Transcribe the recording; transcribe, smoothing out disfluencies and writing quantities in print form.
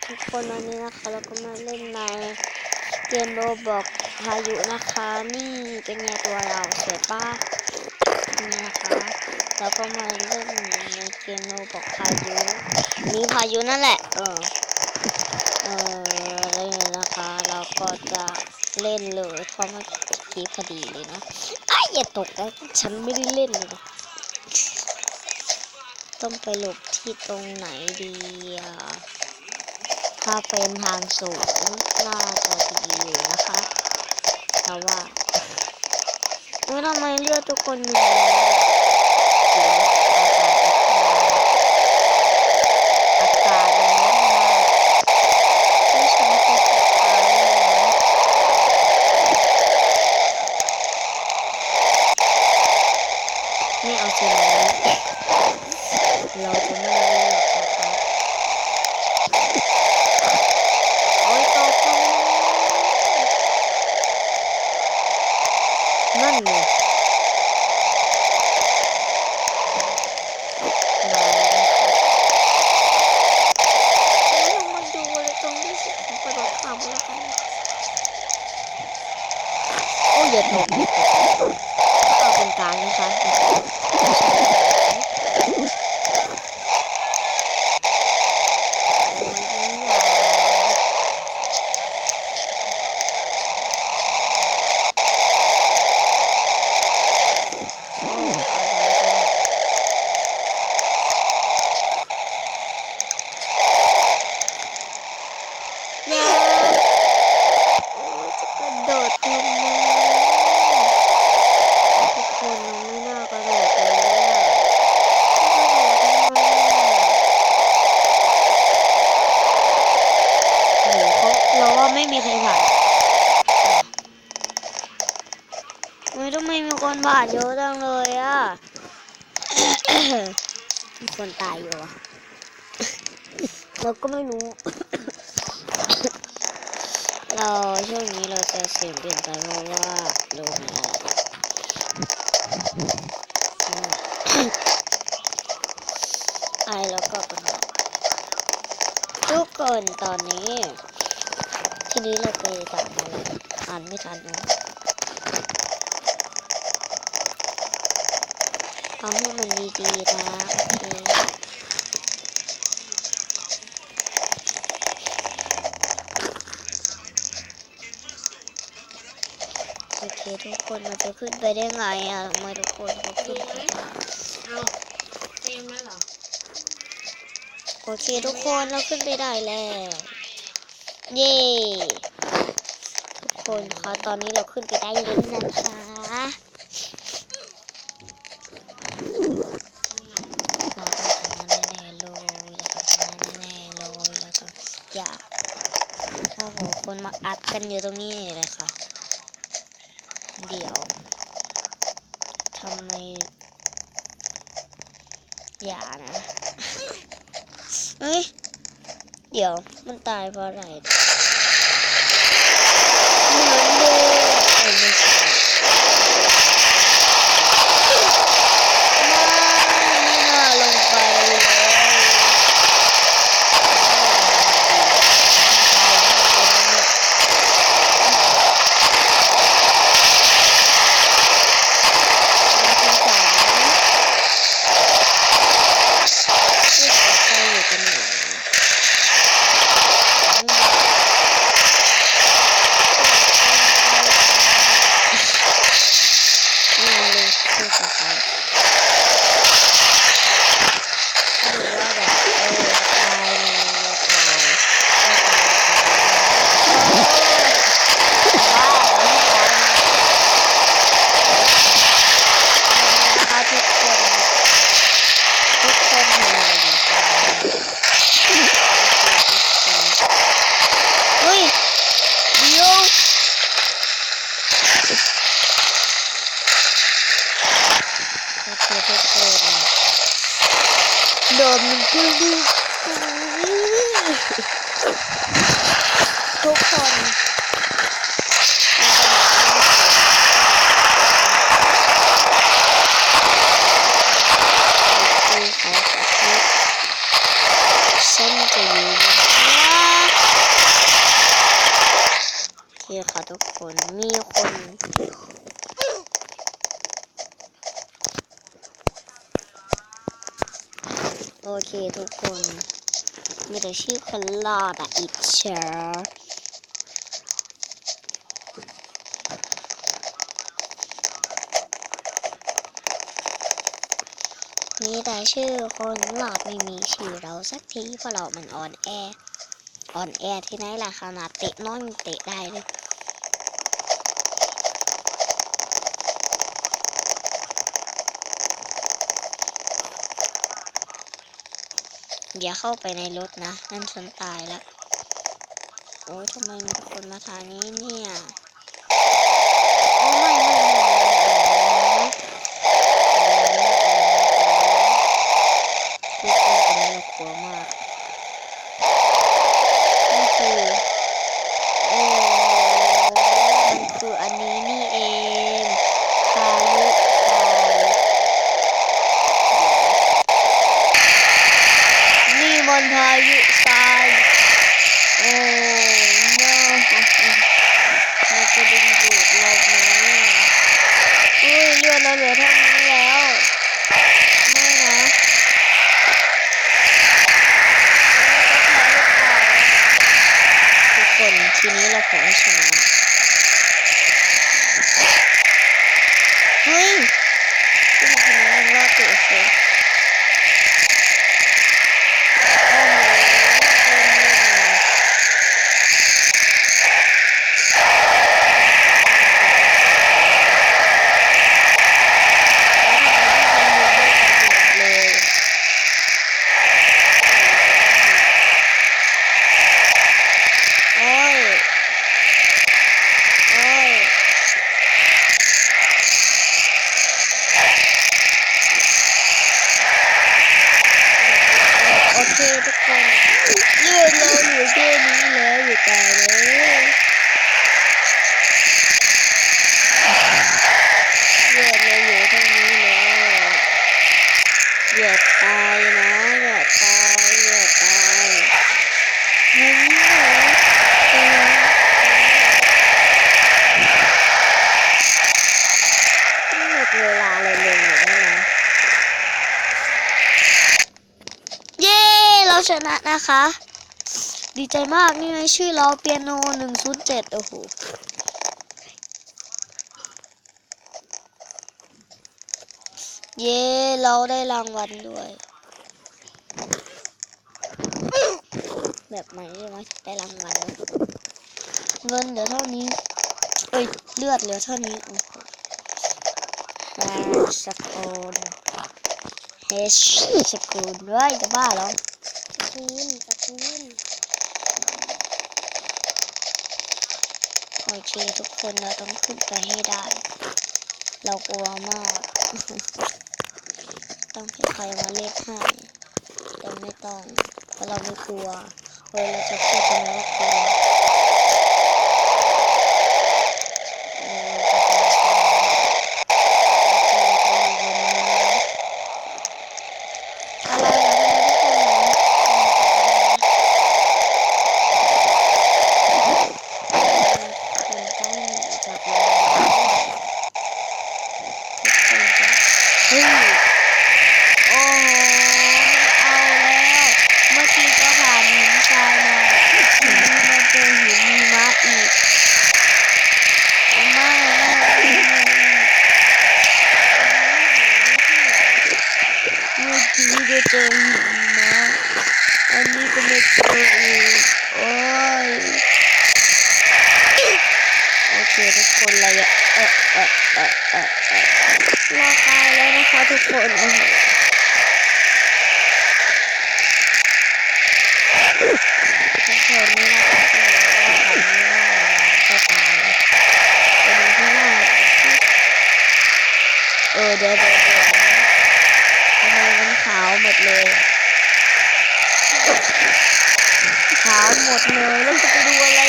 ทุกคนวันนี้นะคะเราก็มาเล่นในเกมโรบอกพายุนะคะนี่เป็นไงตัวเราสวยป้านี่นะคะเราก็มาเล่นในเกมโรบอกพายุนี่พายุนั่นแหละอะไรนะคะเราก็จะเล่นเลยเพราะเมื่อกี้พอดีเลยนะอย่าตกนะฉันไม่ได้เล่นเลยนะต้องไปหลบที่ตรงไหนดีถ้าเป็นทางสูงน่าจะดีอยู่นะคะแต่ว่าทำไมเลือดทุกคนอยู่อากาศร้อนมากที่ฉันจะตายไม่เอาเซนนี้เราจะไม่เลือกนะคะโอ้ยตกนั่นไงมาดูอะไรตรงนี้สิผมไปบอกข่าวแล้วกันโอ้ยอย่าตกเอาเป็นกลางนะคะโดดทำไมทุกคนเราไม่น่ากระโดดเลยโอ้โหเราว่าไม่มีใครผ่านทำไมมีคนผ่านเยอะจังเลยมีคนตายอยู่เราก็ไม่รู้ เราช่วงนี้เราจะเสียงเปลี่ยนไปเพราะว่าโดนไอแล้วก็เป็นทุกคนตอนนี้ทีนี้เราไปด่านอะไรอ่านไม่ทันนะเอาให้มันดีๆนะโอเคทุกคนมันจะขึ้นไปได้ไงทำไมทุกคนเขาขึ้นไปได้เต็มแล้วเหรอโอเคทุกคนเราขึ้นไปได้แล้วเย้ทุกคนคะตอนนี้เราขึ้นไปได้แล้วนะคะเราต้องทำมันแน่ๆเลยแล้วก็ทำมันแน่ๆเลยแล้วก็อย่าโอ้โหคนมาอัดกันอยู่ตรงนี้เลยค่ะเดี๋ยวทำไมอย่านะเฮ้ยเดี๋ยวมันตายเพราะอะไรเหมือนเลยไม่ใช่ไม่น่าลงไปเลยโดนมันขึ้นดิทุกคนฉันจะอยู่ ค่ะทุกคนมีคน โอเคทุกคนมีแต่ชื่อคนรอดอะอิจฉามีแต่ชื่อคนรอดไม่มีชื่อเราสักทีเพราะเรามันอ่อนแอที่ไหนล่ะขนาดเตะน้อยยังเตะได้เลยอย่าเข้าไปในรถนะนั่นฉันตายแล้วโอ้ยทำไมมีคนมาทางนี้เนี่ยโอ้ไม่ทุกคนเป็นน่ากลัวมากนี่คือโอ้มันคืออันนี้นี่เองพายุนี่มันพายุทรายโอ้ no มันจะดึงดูดเราไหมอุ้ยเลือดเราเหลือเท่านี้แล้วไม่นะทุกคนทีนี้เราขอให้ชนะเฮ้ยที่มันชนะรอดตัวเองโอเคทุกคนเลือดเราเหลือแค่นี้แล้วอย่าตายเลยเลือดเราเหลือเท่านี้แล้วอย่าตายนะอย่าตายอย่าตายนี่เหรอหมดเวลาเลยลงอยู่ได้นะเย้เราชนะนะคะดีใจมากนี่ไงชื่อเราเปียโน107โอ้โหเย้เราได้รางวัลด้วยแบบไหนใช่ไหมได้รางวัลเงินเหลือเท่านี้เอ้ยเลือดเหลือเท่านี้โอ้โหสกุลเฮชสกุลด้วยจะบ้าเหรอสกุลโอเคทุกคนเราต้องขึ้นไปให้ได้ เรากลัวมาก ต้องให้ใครมาเล่นให้แต่ไม่ต้องเพราะเราไม่กลัวเราจะพูดกันว่ากลัวอะไรเฮ้ยโอ้ไม่เอาแล้วเมื่อกี้ก็ผ่านหินทรายมาทีนี้มาเจอหินหิมะอีกไม่เมื่อกี้ก็เจอหินหิมะอันนี้ก็ไม่เจออีกโอ้ยโอเคทุกคนเราเราตายแล้วนะคะทุกคนทุกคนนี่นะคะคือว่าทำไม่ได้ก็ตายไปดูข้างหน้าเดี๋ยวทำไมมันขาวหมดเลยขาวหมดเลยแล้วจะไปดูอะไร